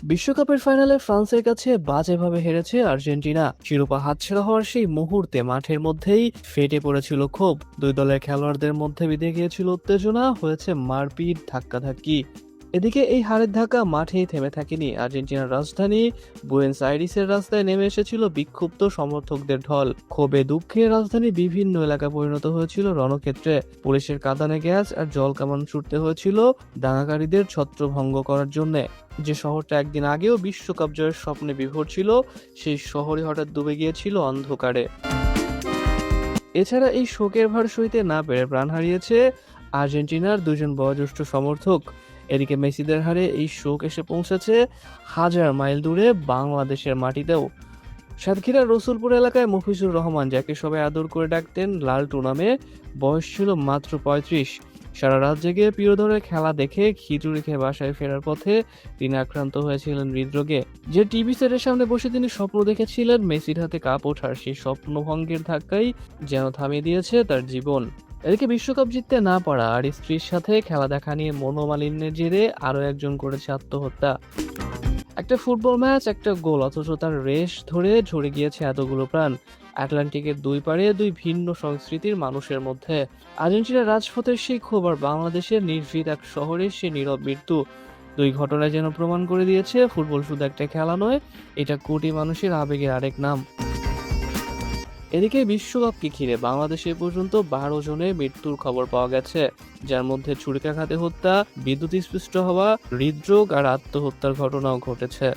বিশ্বকাপের ফাইনালে ফ্রান্সের কাছে বাজেভাবে হেরেছে আর্জেন্টিনা। শিরোপা হাতছাড়া হওয়ার সেই মুহূর্তে মাঠের মধ্যেই ফেটে পড়েছিল ক্ষোভ। দুই দলের খেলোয়াড়দের মধ্যে বিঁধে গিয়েছিল উত্তেজনা, হয়েছে মারপিট, ধাক্কাধাক্কি। এদিকে এই হারের ধাক্কা মাঠেই থেমে থাকেনি। আর্জেন্টিনার রাজধানী বুয়েনোস আইরিসের রাস্তায় নেমে এসেছিল বিক্ষুব্ধ সমর্থকদের ঢল। ক্ষোভে দুঃখে রাজধানীর বিভিন্ন এলাকা পরিণত হয়েছিল রণক্ষেত্রে। পুলিশের কাঁদানে গ্যাস আর জল কামান ছুটতে হয়েছিল দাঙ্গাকারীদের ছত্রভঙ্গ করার জন্য। যে শহরটা একদিন আগেও বিশ্বকাপ জয়ের স্বপ্নে বিভোর ছিল, সেই শহরই হঠাৎ ডুবে গিয়েছিল অন্ধকারে। এছাড়া এই শোকের ভার সইতে না পেরে প্রাণ হারিয়েছে আর্জেন্টিনার দুজন বয়োজ্যেষ্ঠ সমর্থক। এদিকে মেসিদের হারে এই শোক এসে পৌঁছেছে হাজার মাইল দূরে বাংলাদেশের মাটিতেও। সাতক্ষীরার রসুলপুর এলাকায় মফিজুর রহমান, যাকে সবাই আদর করে ডাকতেন লালটু নামে, বয়স ছিল মাত্র ৩৫। সারা রাত জেগে প্রিয় দলের খেলা দেখে খিচুড়ি খেয়ে বাসায় ফেরার পথে তিনি আক্রান্ত হয়েছিলেন হৃদরোগে। যে টিভি সেটের সামনে বসে তিনি স্বপ্ন দেখেছিলেন মেসির হাতে কাপ ওঠার, সেই স্বপ্নভঙ্গের ধাক্কাই যেন থামিয়ে দিয়েছে তার জীবন। এদিকে বিশ্বকাপ জিততে না পারা আর স্ত্রীর সাথে খেলা দেখা নিয়ে মনোমালিন্যের জেরে আরো একজন করেছে আত্মহত্যা। একটা ফুটবল ম্যাচ, একটা গোল, অথচ তার রেশ ধরে ঝরে গিয়েছে এতগুলো প্রাণ। আটলান্টিকের দুই পারে দুই ভিন্ন সংস্কৃতির মানুষের মধ্যে। আর্জেন্টিনার রাজপথের সেই ক্ষোভ আর বাংলাদেশের নির্ভীক এক শহরের সেই নীরব মৃত্যু, দুই ঘটনায় যেন প্রমাণ করে দিয়েছে ফুটবল শুধু একটা খেলা নয়, এটা কোটি মানুষের আবেগের আরেক নাম। এদিকে বিশ্বকাপকে ঘিরে বাংলাদেশে এ পর্যন্ত 12 জনের মৃত্যুর খবর পাওয়া গেছে, যার মধ্যে ছুরিকাঘাতে হত্যা, বিদ্যুৎস্পৃষ্ট হওয়া, হৃদরোগ আর আত্মহত্যার ঘটনাও ঘটেছে।